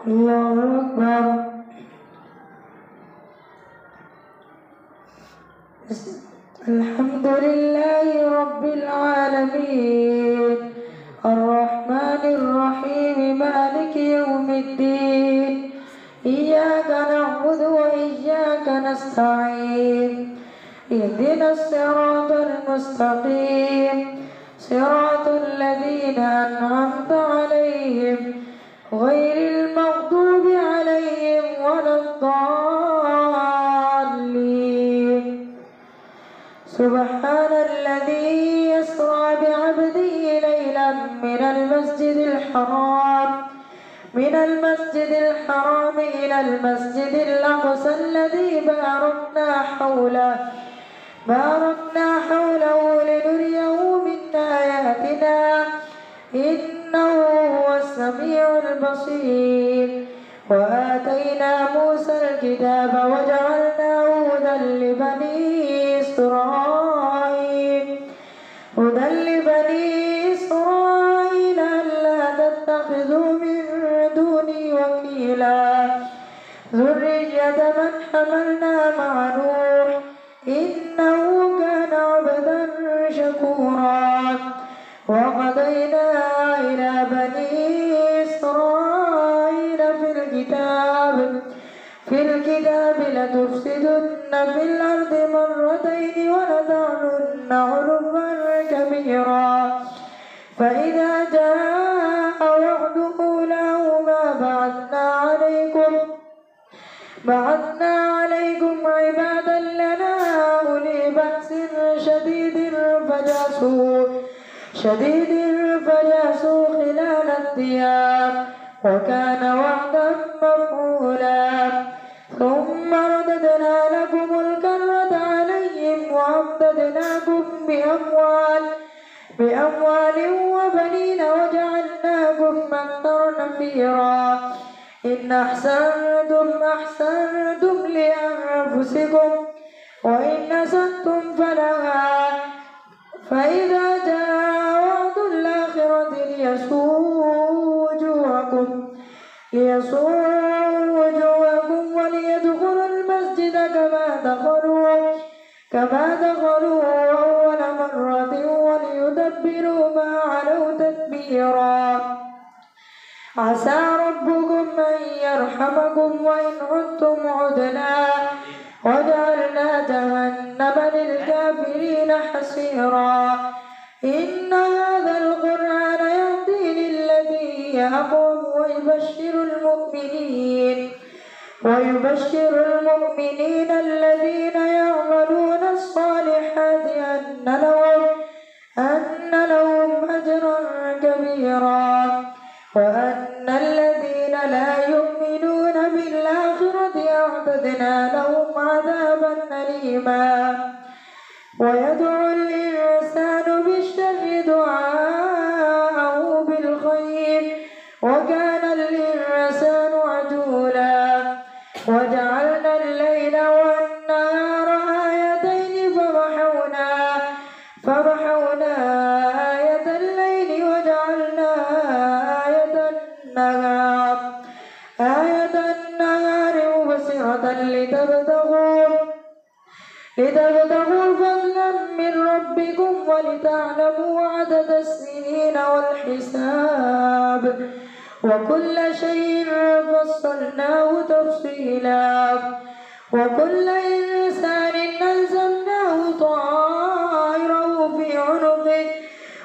الله أكبر. الحمد لله رب العالمين الرحمن الرحيم مالك يوم الدين إياك نعبد وإياك نستعين اهدنا الصراط المستقيم صراط الذين أنعمت عليهم غير المغضوب عليهم ولا الضالين. سبحان الذي يسرى بعبده ليلا من المسجد الحرام إلى المسجد الأقصى الذي باركنا حوله لنريه من آياتنا إنه هو السميع البصير. وآتينا موسى الكتاب وجعلناه هدى لبني إسرائيل ألا تتخذوا من دوني وكيلا ذرية من حملنا مع نوح إنه كان عبدا شكورا. وقضينا إلى بني إسرائيل في الكتاب لتفسدن في الأرض مرتين ولتعلن علوا كبيرا. فإذا جاء وعد أولاهما بعثنا عليكم عبادا لنا أولي بأس شديد فجاسوا خلال الديار وكان وعدا مفعولا. ثم رددنا لكم الكرة عليهم وأمددناكم بأموال وبنين وجعلناكم أكثر نفيرا. إن أحسنتم لأنفسكم وإن أسأتم فلها. فإذا جاء وعد الآخرة ليسوءوا وجوهكم وليدخلوا المسجد كما دخلوا أول مرة وليدبروا ما علوا تدبيرا. عسى ربكم أن يرحمكم وإن عدتم عدنا وجعلنا جهنم للكافرين حصيرا. إن هذا القرآن يهدي للتي هي أقوم ويبشر المؤمنين الذين يعملون الصالحات أن لهم أجرا كبيرا. وأن الذين لا يؤمنون بالآخرة أعتدنا لهم عذابا أليما. ويدعو الإنسان بالشر دعاءه بالخير وكان الإنسان عجولا. وجعلنا الليل والنهار آيتين فمحونا آية الليل وجعلنا آية النهار مبصرة لتبتغوا فضلا من ربكم ولتعلموا عدد السنين والحساب وكل شيء فصلناه تفصيلا. وكل إنسان ألزمناه طائره في عنقه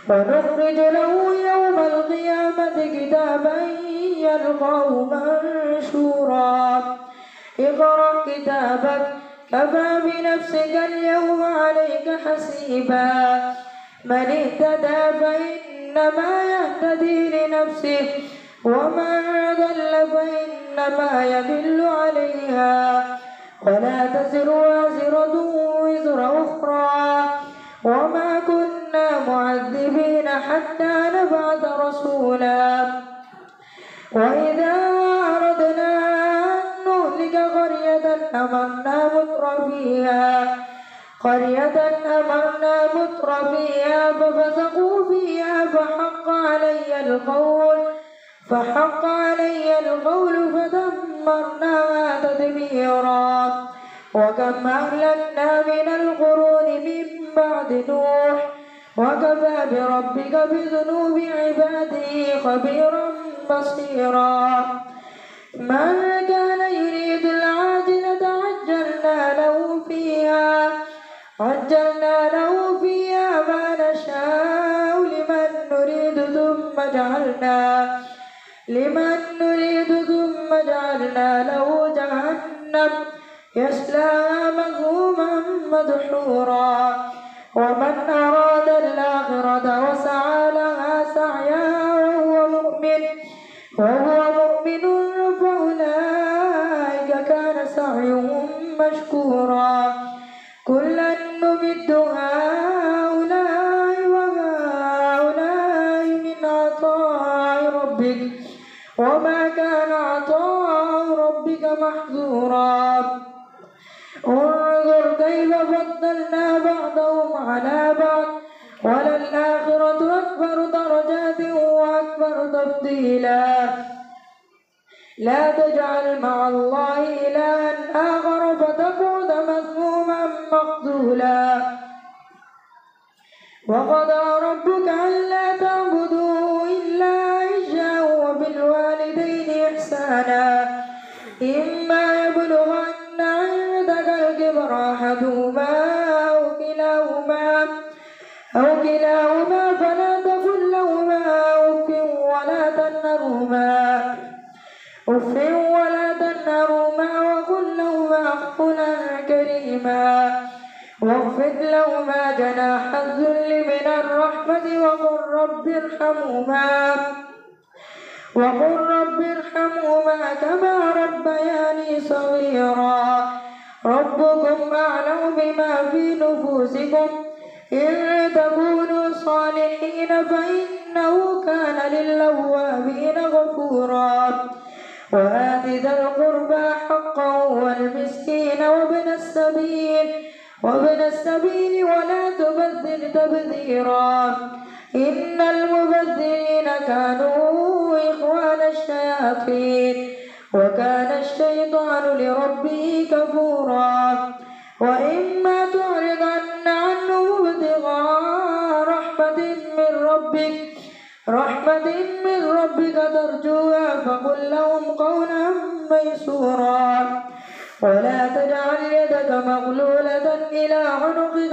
ونخرج له يوم القيامة كتابا يلقاه منشورا. اقرأ كتابك كفى بنفسك اليوم عليك حسيبا. من اهتدى فإنما يهتدي لنفسه ومن ضل فإنما يضل عليها ولا تزر وازرة وزر أخرى وما كنا معذبين حتى نبعث رسولا. وإذا أردنا أن نهلك قرية أمرنا متر فيها ففسقوا فيها فحق علي القول فدمرناها تدميرا. وكم أهلكنا من القرون من بعد نوح وكفى بربك بذنوب عباده خبيرا بصيرا. من كان يريد العاجلة عجلنا له فيها ما نشاء لمن نريد ثم جعلنا له جهنم يصلاها مذموما مدحورا. ومن أراد الآخرة وسعى لها سعيها وهو مؤمن فأولئك كان سعيهم مشكورا. كلا نمد هؤلاء وهؤلاء من عطاء ربك وما كان عطاء ربك محظورا. انظر كيف فضلنا بعضهم على بعض وللآخرة أكبر درجات وأكبر تفضيلا. لا تجعل مع الله إلها آخر فتقعد مذموما مخذولا. وقضى ربك ألا تعبدوا إلا إياه وبالوالدين إحسانا. إما يبلغن عندك الكبر أحدهما أو كلاهما فلا تقل لهما أف ولا تنهرهما وقل لهما قولا كريما. واخفض لهما جناح الذل من الرحمة وقل رب ارحمهما كما ربياني صغيرا. ربكم أعلم بما في نفوسكم إن تكونوا صالحين فإنه كان للأوابين غفورا. وآت ذا القربى حقه والمسكين وابن السبيل ولا تبذر تبذيرا. إن المبذرين كانوا إخوان الشياطين وكان الشيطان لربه كفورا. وإما تعرضن عنهم ابتغاء رحمة من ربك ترجوها فقل لهم قولا ميسورا. ولا تجعل يدك مغلولة إلى عنقك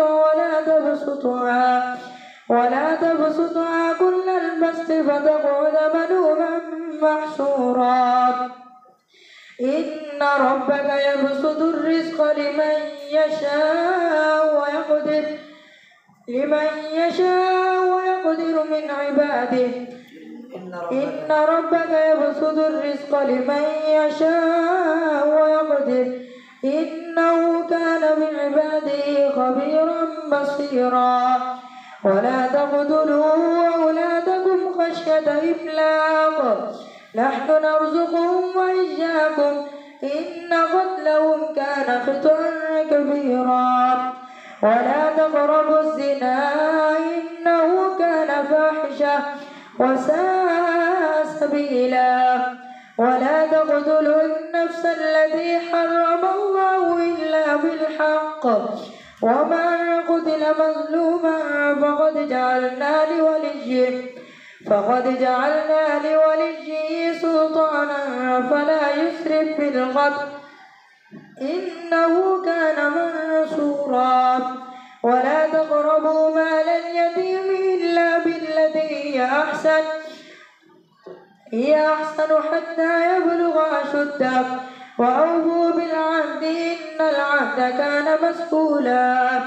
ولا تبسطها كل البسط فتقعد ملوما محسورا. إن ربك يبسط الرزق لمن يشاء ويقدر من عباده. إن ربك يبسط الرزق لمن يشاء ويقدر إنه كان بعباده خبيرا بصيرا. ولا تقتلوا أولادكم خشية إملاق نحن نرزقهم وإياكم إن قتلهم كان خطأ كبيرا. ولا تقربوا الزنا إنه كان فاحشة وساء سبيلا. ولا تقتلوا النفس التي حرم الله إلا بالحق ومن قتل مظلوما فقد جعلنا لوليه سلطانا فلا يسرف في القتل إنه كان منصورا. ولا تقربوا مال اليتيم إلا بالتي هي أحسن حتى يبلغ أشده وأوفوا بالعهد إن العهد كان مسؤولا.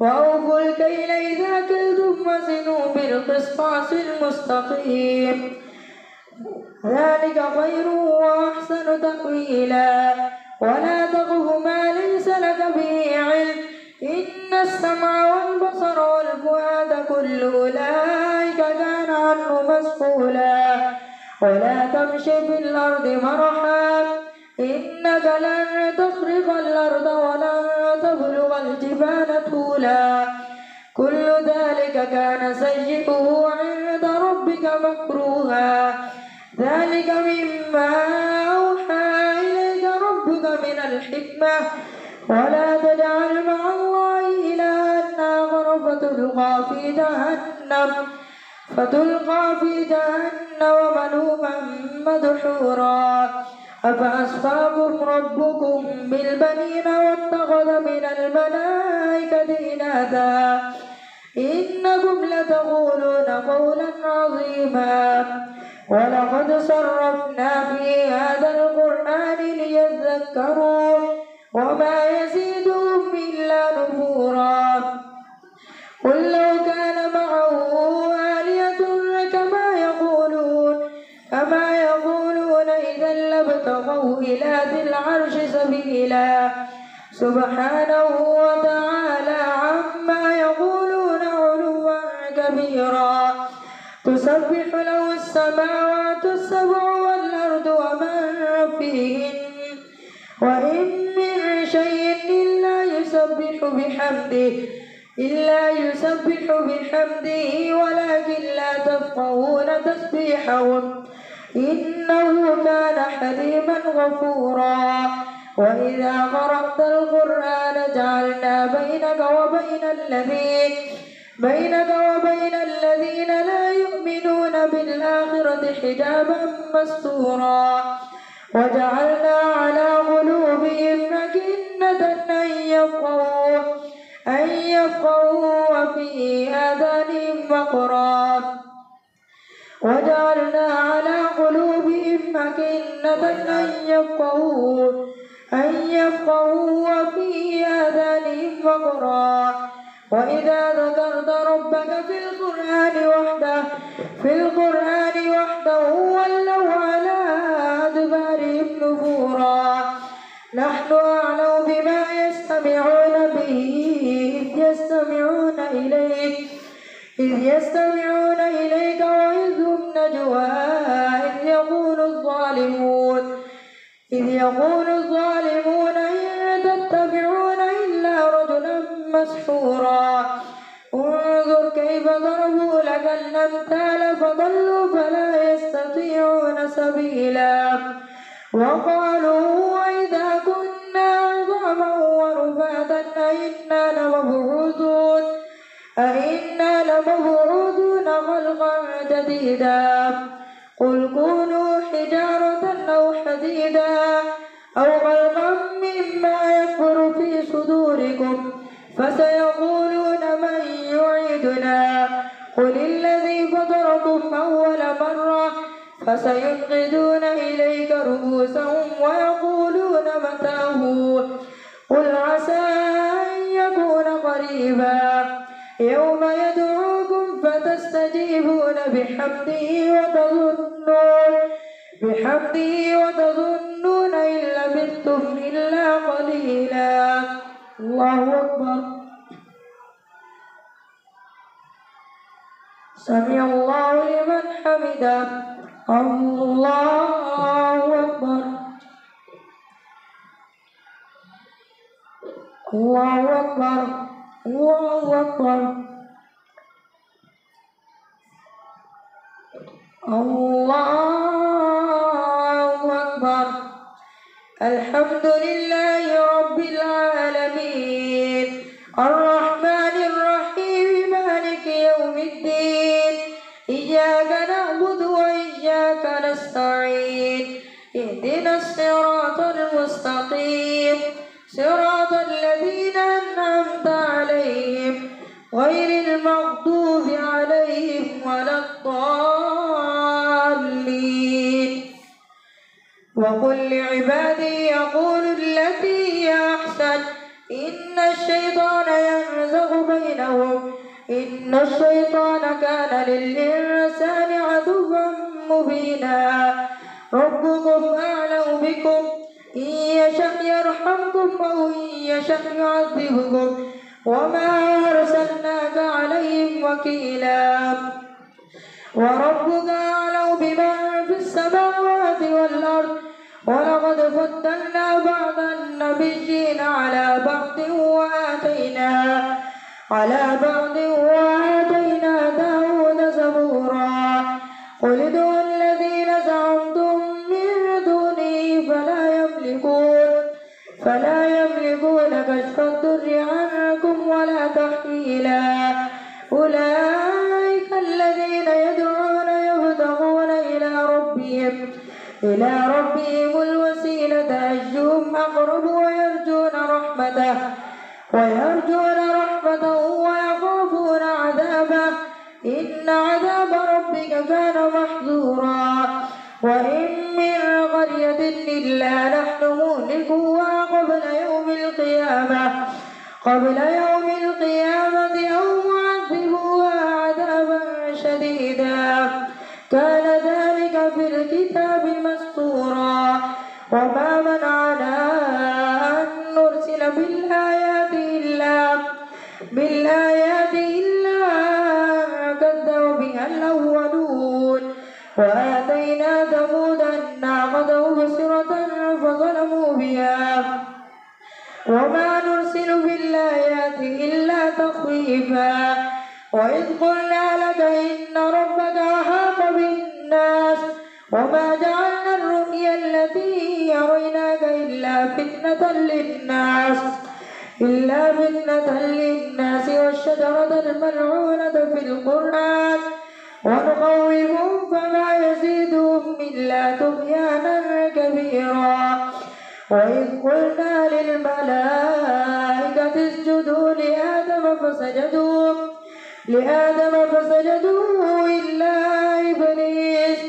وأوفوا الكيل إذا كلتم وزنوا بالقسطاس المستقيم ذلك خير وأحسن تأويلا. ولا تقف ما ليس لك به علم إن السمع والبصر والفؤاد كل أولئك كان عنه مسؤولا. ولا تمش في الأرض مرحا إنك لن تخرق الأرض ولن تبلغ الجبال طولا كل ذلك كان سيئه عند ربك مكروها ذلك مما أوحى إليك ربك من الحكمة ولا تجعل مع الله إلها آخر فتلقى في جهنم ملوما مدحورا أفأصفاكم ربكم بالبنين واتخذ من الملائكة إناثا إنكم لتقولون قولا عظيما ولقد صرفنا في هذا القرآن ليذكروا وما يزيدهم إلا نفورا قل لو كان معه آلهة كما يقولون إذا لابتغوا إلى ذي العرش سبيلا سبحانه وتعالى عما يقولون علوا كبيرا تسبح له السماوات السبع والأرض ومن فيهن وإن من شيء إلا يسبح بحمده ولكن لا تفقهون تسبيحهم إنه كان حليما غفورا وإذا قرأت القرآن جعلنا بينك وبين الذين لا يؤمنون بالآخرة حجابا مستورا وجعلنا على قلوبهم أكنة أن يفقهوا وفي آذانهم وقرا وجعلنا على قلوبهم أكنة أن يفقهوا وفي آذانهم وقرا وإذا ذكرت ربك في القرآن وحده ولوا على أدبارهم نفورا نحن أعلم بما يستمعون به إذ يستمعون إليك وإذ هم نجوى إذ يقول الظالمون إن تتبعون إلا رجلا مسحورا انظر كيف ضربوا لك الأمثال فضلوا فلا يستطيعون سبيلا وقالوا وإذا كنا عظاما ورفاتا أئنا لمبعوثون خلقا جديدا قل كونوا حجارة أو حديدا أو خلقا مما يكبر في صدوركم فسيقولون من يعيدنا قل الذي فطركم أول مرة فسينغضون إليك رؤوسهم ويقولون متاه قل عسى أن يكون قريبا يوم يدعوكم فتستجيبون بحمده وتظنون إن لبثتم إلا قليلا الله أكبر سمع الله لمن حمده الله أكبر الله أكبر الله أكبر الله أكبر الحمد لله رب العالمين الرحمن الرحيم مالك يوم الدين إياك نعبد وإياك نستعين اهدنا الصراط المستقيم صراط الذين أنعمت عليهم غير المغضوب عليهم ولا الضالين وقل لعبادي يقولوا التي هي أحسن إن الشيطان ينزغ بينهم إن الشيطان كان للإنسان عدوا مبينا ربكم أعلم بكم إن يشأ يرحمكم أو إن يشأ يعذبكم وما أرسلناك عليهم وكيلا وربك أعلم بمن في السماوات والأرض ولقد فضلنا بعض النبيين على بعض على بعض وآتينا داود زبورا قل ادعوا الذين زعمتم من دونه فلا يملكون كشف الضر عنكم ولا تحويلا أولئك الذين يدعون يبتغون إلى ربهم الوسيلة أيهم أقرب ويرجون رحمته ويخافون عذابه إن عذاب ربك كان محذورا وإن من قرية إلا نحن مهلكوها قبل يوم القيامة أو معذبوها عذابا شديدا كان ذلك في الكتاب مسطورا وما منعنا أن نرسل بالآيات إلا كذبوا بها الأولون وآتينا ثمود الناقة مبصرة فظلموا بها وما نرسل بالآيات إلا تخويفا وإذ قلنا لك إن ربك أحاط بالناس وما جعلنا الرؤيا التي أريناك إلا فتنة للناس والشجرة الملعونة في القرآن ونخوفهم فما يزيدهم إلا طغيانا كبيرا وإذ قلنا للملائكة اسجدوا لآدم فسجدوا إلا إبليس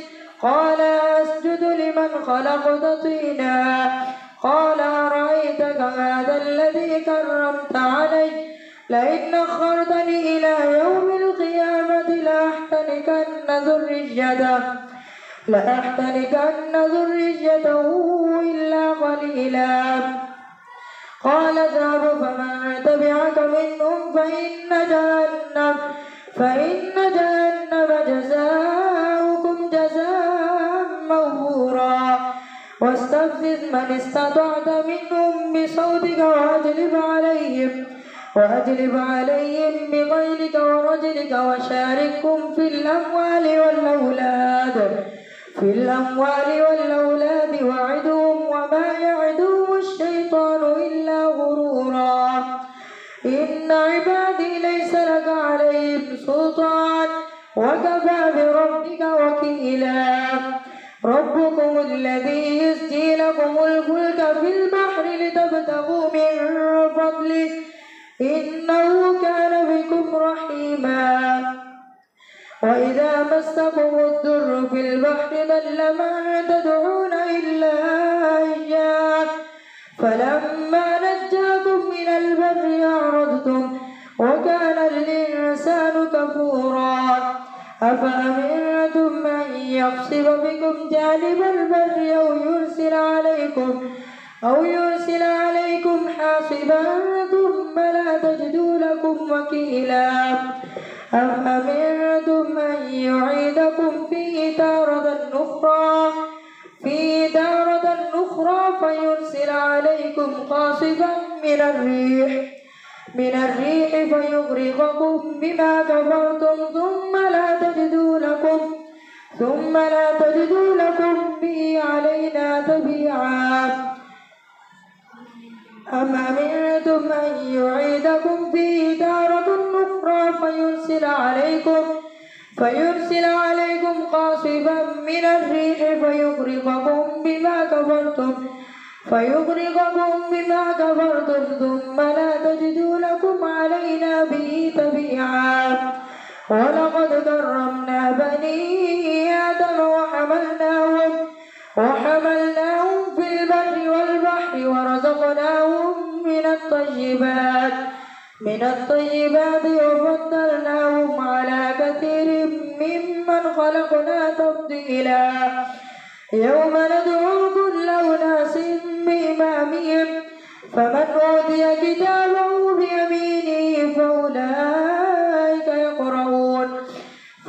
قال أسجد لمن خلقت طينا قال أرأيتك هذا الذي كرمت علي لئن أخرتني إلى يوم القيامة لأحتنكن ذريته إلا قليلا قال اذهب فمن تبعك منهم فإن جهنم جزاؤكم جزاء موفورا واستفزز من استطعت منهم بصوتك وأجلب عليهم بخيلك ورجلك وشاركهم في الأموال والأولاد وعدهم وما يعدهم الشيطان إلا غرورا إن عبادي ليس لك عليهم سلطان وكفى بربك وكيلا ربكم الذي يزجي لكم الفلك في البحر لتبتغوا من فضله إنه كان بكم رحيما وإذا مسكم الضر في البحر ضل من تدعون إلا إياه فلما نجاكم إلى البر أعرضتم وكان الإنسان كفورا أفأمنتم أن يخسف بكم جانب البر أو يرسل عليكم حاصبا ثم لا تجدوا لكم وكيلا أم أمنتم أن يعيدكم فيه تارة أخرى فيرسل عليكم قاصفا من الريح فيغرقكم بما كفرتم ثم لا تجدوا لكم به علينا تبيعا أم أمنتم أن يعيدكم فيه تارة أخرى فيرسل عليكم قاصفا من الريح فيغرقكم بما كفرتم ثم لا تجدوا لكم علينا به تبيعا ولقد كرمنا بني آدم وحملناهم في البر والبحر ورزقناهم من الطيبات وفضلناهم على كثير ممن خلقنا تفضيلا يوم ندعو كل أناس بإمامهم فمن أوتي كتابه بيمينه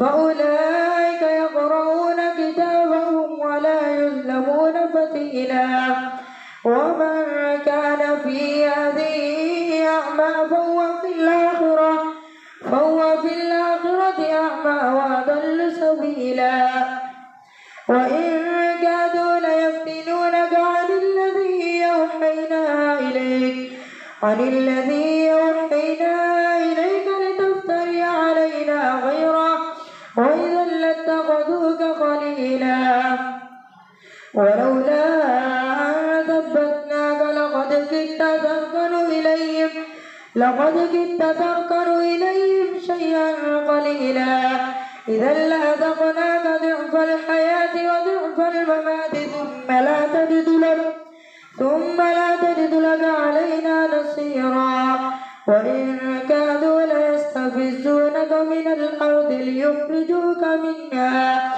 فأولئك يقرؤون كتابهم ولا يظلمون فتيلا ومن كان في هذه أعمى فهو في الآخرة فهو في الآخرة أعمى وأضل سبيلا وإن كادوا ليفتنونك عن الذي أوحينا إليك لتفتري علينا غيره وإذا لاتخذوك خليلا ولولا أن ثبتناك لقد كدت تركن إليهم شيئا قليلا إذا لأذقناك ضعف الحياة وضعف الممات ثم لا تجد لك علينا نصيرا وإن كادوا ليستفزونك من الأرض ليخرجوك منها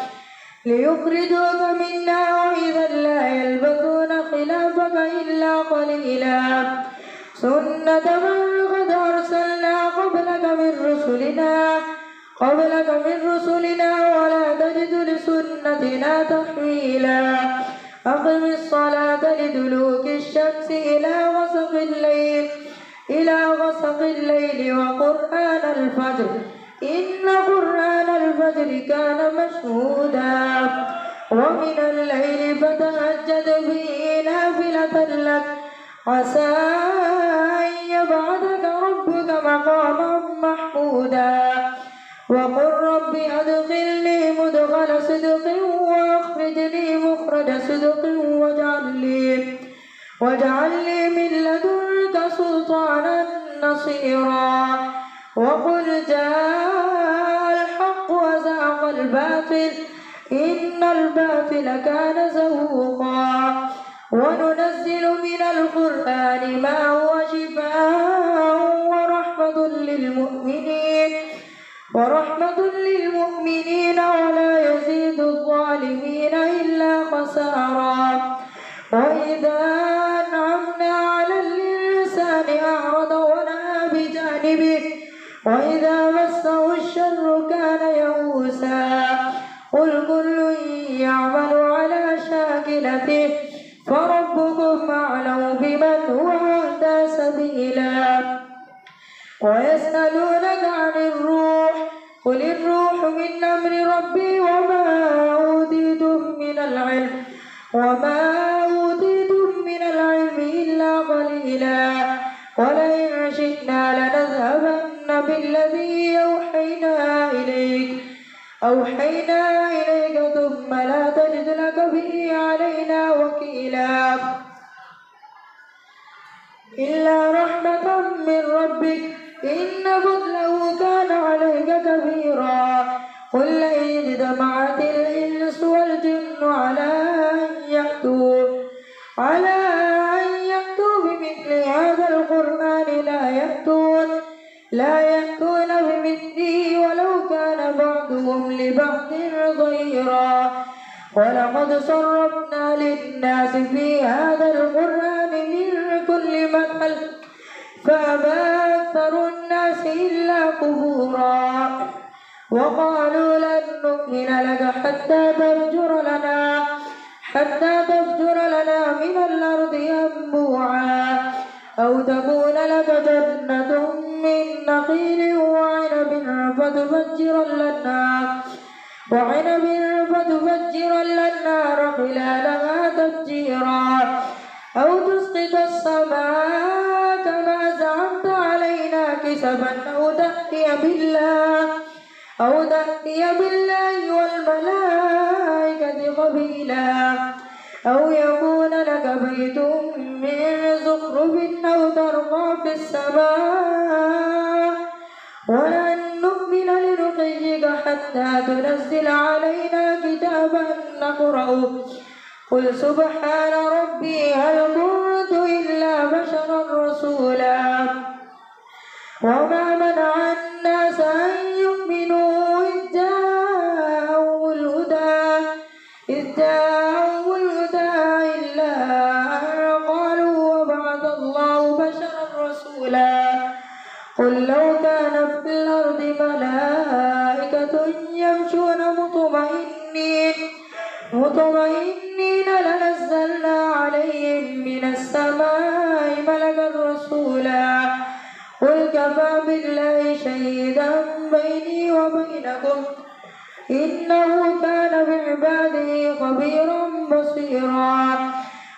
وإذا لا يلبثون خلافك إلا قليلا سنة من قد أرسلنا قبلك من رسلنا ولا تجد لسنتنا تحويلا أقم الصلاة لدلوك الشمس إلى غسق الليل وقرآن الفجر إن قرآن الفجر كان مشهودا ومن الليل فتهجد به نافلة لك عسى أن يبعثك ربك مقاما محمودا وقل رب أدخلني مدخل صدق وأخرجني مخرج صدق واجعل لي من لدنك سلطانا نصيرا وقل جاء الحق وزهق الباطل إن الباطل كان زهوقا وننزل من القرآن ما هو شفاء ورحمة للمؤمنين ولا يزيد الظالمين إلا خسارا وإذا أنعمنا على الإنسان أعرض ونأى بجانبه وإذا مسه الشر كان يئوسا قل كل يعمل على شاكلته فربكم أعلم بمن هو أهدى سبيلا ويسألونك عن الروح قل الروح من أمر ربي وما أوتيتم من العلم إلا قليلا ولئن شئنا لنذهبن بالذي أوحينا إليك ثم لا تجد لك به علينا وكيلا إلا رحمة من ربك إن فضله كان عليك كبيرا قل لئن اجتمعت الإنس والجن على أن يأتوا بمثل هذا القرآن لا يأتون بمثله ولو كان بعضهم لبعض ظهيرا ولقد صرفنا للناس في هذا القرآن من كل مثل فأبى أكثر الناس إلا كفورا وقالوا لن نؤمن لك حتى تفجر لنا من الأرض ينبوعا أو تكون لك جنة من نخيل وعنب فتفجر الأنهار خلالها تفجيرا أو تسقط السماء كما زعمت علينا كسفا أو تأتي بالله والملائكة قبيلا أو يكون لك بيت من زخرف أو ترقى في السماء ولن نؤمن لرقيك حتى تنزل علينا كتابا نقرأه قل سبحان ربي هل كنت إلا بشرا رسولا وما منع الناس أن يؤمنوا إذ جاءهم الهدى إلا أن قالوا وبعث الله بشرا رسولا قل لو كان في الأرض ملائكة يمشون مطمئنين لنزلنا عليهم من السماء ملكا رسولا قل كفى بالله شهيدا بيني وبينكم إنه كان بعباده خبيرا بصيرا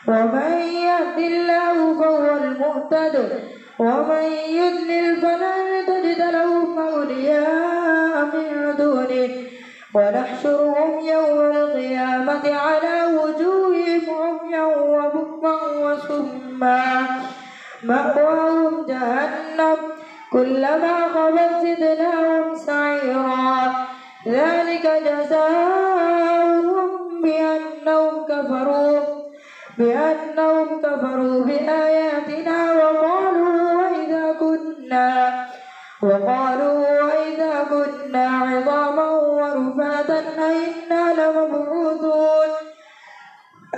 ومن يهد الله فهو المهتد ومن يضلل فلن تجد لهم أولياء من دونه ونحشرهم يوم القيامة على وجوههم عميا وبكما وصما مأواهم جهنم كلما خبت زدناهم سعيرا ذلك جزاؤهم بأنهم كفروا بآياتنا وقالوا وإذا كنا عظاما ورفاتا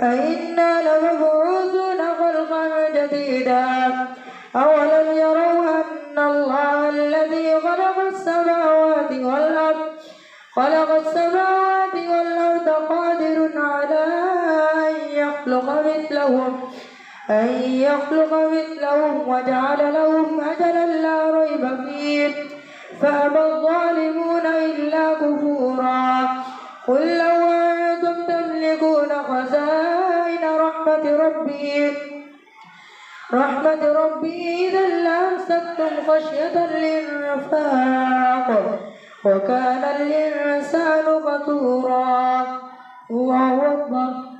أئنا لمبعوثون خلقا جديدا أولم يروا أن الله الذي خلق السماوات والأرض قادر على أن يخلق مثلهم وجعل لهم أجلا لا ريب فيه فأبى الظالمون إلا كفورا قل لو أنتم تملكون خزائن رحمة ربي إذا لأمسكتم خشية الإنفاق وكان الإنسان قتورا الله أكبر.